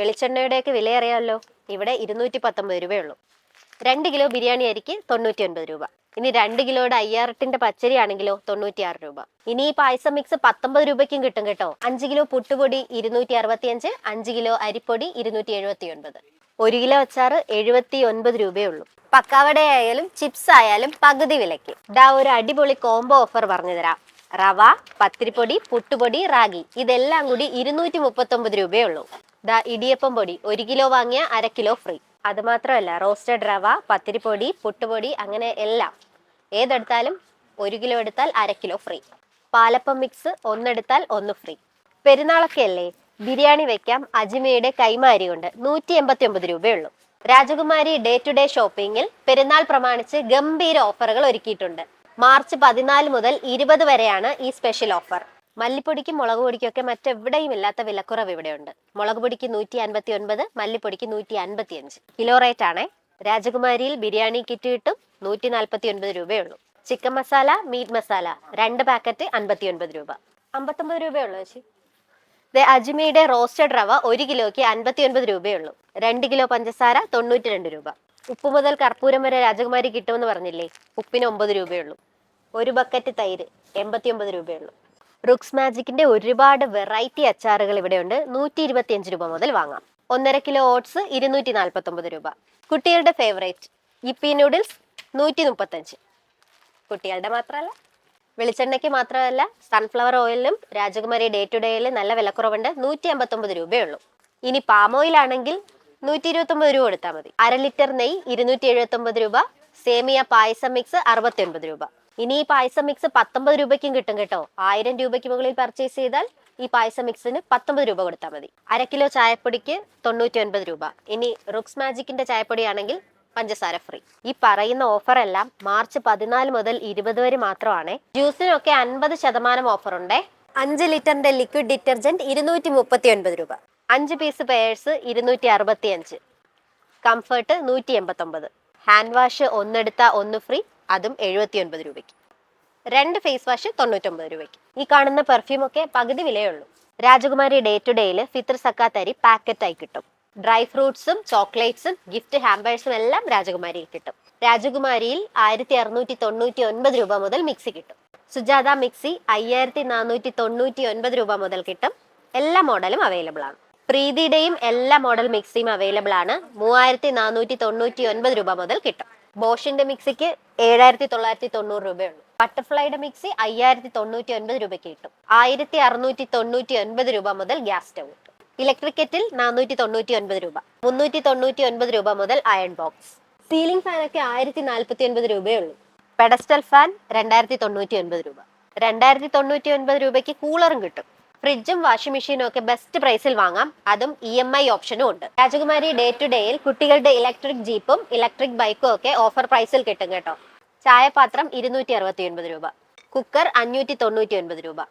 വെളിച്ചെണ്ണയുടെയൊക്കെ വില അറിയാമല്ലോ. ഇവിടെ 219 രൂപയുള്ളൂ. 2 കിലോ ബിരിയാണി അരിക്ക് 99 രൂപ. ഇനി 2 കിലോയുടെ അയ്യാറട്ടിന്റെ പച്ചരി ആണെങ്കിലോ 96 രൂപ. ഇനി ഈ പായസം മിക്സ് 19 രൂപയ്ക്കും കിട്ടും കേട്ടോ. 5 കിലോ പുട്ടുപൊടി 265, 5 കിലോ അരിപ്പൊടി 279. 1 കിലോ അച്ചാറ് 79 രൂപയേ ഉള്ളൂ. പക്കാവട ആയാലും ചിപ്സ് ആയാലും പകുതി വിലയ്ക്ക്. ഇതാ ഒരു അടിപൊളി കോംബോ ഓഫർ പറഞ്ഞു തരാം. റവ, പത്തിരിപ്പൊടി, പുട്ടുപൊടി, റാഗി ഇതെല്ലാം കൂടി 239 രൂപയേ ഉള്ളൂ. ദാ ഇടിയപ്പം പൊടി 1 കിലോ വാങ്ങിയ 1/2 കിലോ ഫ്രീ. അത് മാത്രമല്ല, റോസ്റ്റഡ് റവ, പത്തിരിപ്പൊടി, പുട്ടുപൊടി അങ്ങനെ എല്ലാം ഏതെടുത്താലും 1 കിലോ എടുത്താൽ 1/2 കിലോ ഫ്രീ. പാലപ്പം മിക്സ് ഒന്നെടുത്താൽ 1 ഫ്രീ. പെരുന്നാളൊക്കെ അല്ലേ, ബിരിയാണി വെക്കാം അജ്മയുടെ കൈമാരി കൊണ്ട് 189 രൂപയുള്ളൂ. രാജകുമാരി ഡേ ടു ഡേ ഷോപ്പിംഗിൽ പെരുന്നാൾ പ്രമാണിച്ച് ഗംഭീര ഓഫറുകൾ ഒരുക്കിയിട്ടുണ്ട്. മാർച്ച് 14 മുതൽ 20 വരെയാണ് ഈ സ്പെഷ്യൽ ഓഫർ. മല്ലിപ്പൊടിക്കും മുളക് പൊടിക്കൊക്കെ മറ്റെവിടെയും ഇല്ലാത്ത വിലക്കുറവ് ഇവിടെയുണ്ട്. മുളക് പൊടിക്ക് 159, മല്ലിപ്പൊടിക്ക് 155. കിലോ റേറ്റ് ആണേ. രാജകുമാരിയിൽ ബിരിയാണി കിറ്റ് കിട്ടും, 149 രൂപയുള്ളൂ. Chicken masala, meat masala 2 packet 59 രൂപ. 59 രൂപയുള്ളൂ ചേച്ചി. അജ്മിയുടെ റോസ്റ്റഡ് റവ 1 കിലോയ്ക്ക് 59 രൂപയുള്ളൂ. 2 കിലോ പഞ്ചസാര 92 രൂപ. ഉപ്പ് മുതൽ കർപ്പൂരം വരെ രാജകുമാരി കിട്ടുമെന്ന് പറഞ്ഞില്ലേ, ഉപ്പിന് 9 രൂപയുള്ളൂ. 1 ബക്കറ്റ് തൈര് 89 രൂപയുള്ളൂ. റുക്സ് മാജിക്കിന്റെ ഒരുപാട് വെറൈറ്റി അച്ചാറുകൾ ഇവിടെയുണ്ട്. 125 രൂപ മുതൽ വാങ്ങാം. 1.5 കിലോ ഓട്സ് 249 രൂപ. കുട്ടികളുടെ ഫേവറേറ്റ് യിപ്പി നൂഡിൽസ് 135. കുട്ടികളുടെ മാത്രമല്ല, വെളിച്ചെണ്ണയ്ക്ക് മാത്രമല്ല സൺഫ്ലവർ ഓയിലിലും രാജകുമാരി ഡേ ടു ഡേയിൽ നല്ല വിലക്കുറവുണ്ട്. 159 രൂപയുള്ളൂ. ഇനി പാം ഓയിൽ ആണെങ്കിൽ 129 രൂപ കൊടുത്താൽ മതി. 1/2 ലിറ്റർ നെയ്യ് 279 രൂപ. സേമിയ പായസം മിക്സ് 69 രൂപ. ഇനി ഈ പായസം മിക്സ് 19 രൂപയ്ക്കും കിട്ടും കേട്ടോ. 1000 രൂപയ്ക്ക് മുകളിൽ പർച്ചേസ് ചെയ്താൽ ഈ പായസം മിക്സിന് 19 രൂപ കൊടുത്താൽ മതി. 1/2 കിലോ ചായപ്പൊടിക്ക് 99 രൂപ. ഇനി റുക്സ് മാജിക്കിന്റെ ചായപ്പൊടി ആണെങ്കിൽ പഞ്ചസാര ഫ്രീ. ഈ പറയുന്ന ഓഫർ എല്ലാം മാർച്ച് 14 മുതൽ 20 വരെ മാത്രമാണ്. ജ്യൂസിനൊക്കെ 50% ഓഫർ ഉണ്ട്. 5 ലിറ്ററിന്റെ ലിക്വിഡ് ഡിറ്റർജന്റ് 239 രൂപ. 5 piece purse 265. Comfort 189. Hand wash ഒന്നെടുത്ത 1 ഫ്രീ, അതും 79 രൂപയ്ക്ക്. 2 ഫേസ് വാഷ് 99 രൂപയ്ക്ക്. ഈ കാണുന്ന പെർഫ്യൂം ഒക്കെ പകുതി വിലയുള്ളൂ. രാജകുമാരി ഡേ ടു ഡേയിൽ ഫിത്തർ സക്കാത്ത് അരി പാക്കറ്റായി കിട്ടും. ഡ്രൈ ഫ്രൂട്ട്സും ചോക്ലേറ്റ്സും ഗിഫ്റ്റ് ഹാമ്പേഴ്സും എല്ലാം രാജകുമാരിയിൽ കിട്ടും. രാജകുമാരിയിൽ 1499 രൂപ മുതൽ മിക്സി കിട്ടും. സുജാത മിക്സി 5499 രൂപ മുതൽ കിട്ടും. എല്ലാ മോഡലും അവൈലബിൾ ആണ്. പ്രീതിയുടെയും എല്ലാ മോഡൽ മിക്സിയും അവൈലബിൾ ആണ്. 3499 രൂപ മുതൽ കിട്ടും. ബോഷിന്റെ മിക്സിക്ക് 7990 രൂപയുള്ളൂ. ബട്ടർഫ്ലൈയുടെ മിക്സി 5099 രൂപയ്ക്ക് കിട്ടും. 1699 രൂപ മുതൽ ഗ്യാസ് സ്റ്റവ് കിട്ടും. ഇലക്ട്രിക് കെറ്റിൽ 499 രൂപ. 399 രൂപ മുതൽ അയൺ ബോക്സ്. സീലിംഗ് ഫാനൊക്കെ 1049 രൂപയുള്ളൂ. പെഡസ്റ്റൽ ഫാൻ 2099 രൂപ. 2099 രൂപയ്ക്ക് കൂളറും കിട്ടും. ഫ്രിഡ്ജും വാഷിംഗ് മെഷീനും ഒക്കെ ബെസ്റ്റ് പ്രൈസിൽ വാങ്ങാം. അതും EMI ഓപ്ഷനും ഉണ്ട്. രാജകുമാരി ഡേ ടു ഡേയിൽ കുട്ടികളുടെ ഇലക്ട്രിക് ജീപ്പും ഇലക്ട്രിക് ബൈക്കും ഒക്കെ ഓഫർ പ്രൈസിൽ കിട്ടും കേട്ടോ. ചായപാത്രം 269 രൂപ. കുക്കർ 599 രൂപ.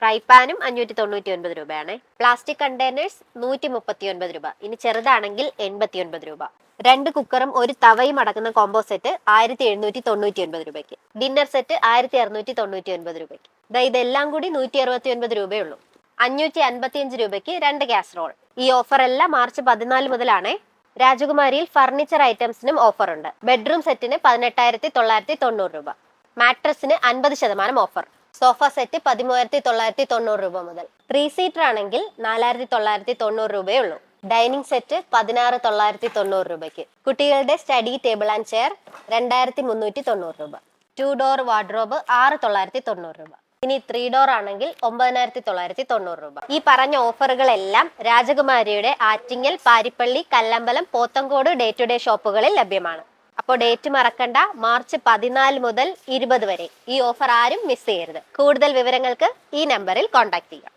ഫ്രൈ പാനും 599 രൂപയാണ്. പ്ലാസ്റ്റിക് കണ്ടെയ്നേഴ്സ് 139 രൂപ. ഇനി ചെറുതാണെങ്കിൽ 89 രൂപ. 2 കുക്കറും 1 തവയും അടങ്ങുന്ന കോംബോ സെറ്റ് 1799 രൂപയ്ക്ക്. ഡിന്നർ സെറ്റ് 1699 രൂപയ്ക്ക്. ഇതെല്ലാം കൂടി 169 രൂപയുള്ളൂ. 555 രൂപയ്ക്ക് 2 കാസറോൾ. ഈ ഓഫർ എല്ലാം മാർച്ച് 14 മുതലാണേ. രാജകുമാരിയിൽ ഫർണിച്ചർ ഐറ്റംസിനും ഓഫർ ഉണ്ട്. ബെഡ്റൂം സെറ്റിന് 18,990 രൂപ. മാട്രസിന് 50% ഓഫർ. സോഫ സെറ്റ് 13,990 രൂപ മുതൽ. 3 സീറ്റർ ആണെങ്കിൽ 4,990 രൂപയേ ഉള്ളൂ. ഡൈനിങ് സെറ്റ് 16,990 രൂപയ്ക്ക്. കുട്ടികളുടെ സ്റ്റഡി ടേബിൾ ആൻഡ് ചെയർ 2,390 രൂപ. 2 ഡോർ വാർഡ്രോബ് 6,990 രൂപ. ഇനി 3 ഡോർ ആണെങ്കിൽ 9,990 രൂപ. ഈ പറഞ്ഞ ഓഫറുകളെല്ലാം രാജകുമാരിയുടെ Attingal, Parippally, Kallambalam, Pothencode day to day ഷോപ്പുകളിൽ ലഭ്യമാണ്. അപ്പോൾ ഡേറ്റ് മറക്കണ്ട, മാർച്ച് 14 മുതൽ 20 വരെ. ഈ ഓഫർ ആരും മിസ് ചെയ്യരുത്. കൂടുതൽ വിവരങ്ങൾക്ക് ഈ നമ്പറിൽ കോൺടാക്ട് ചെയ്യാം.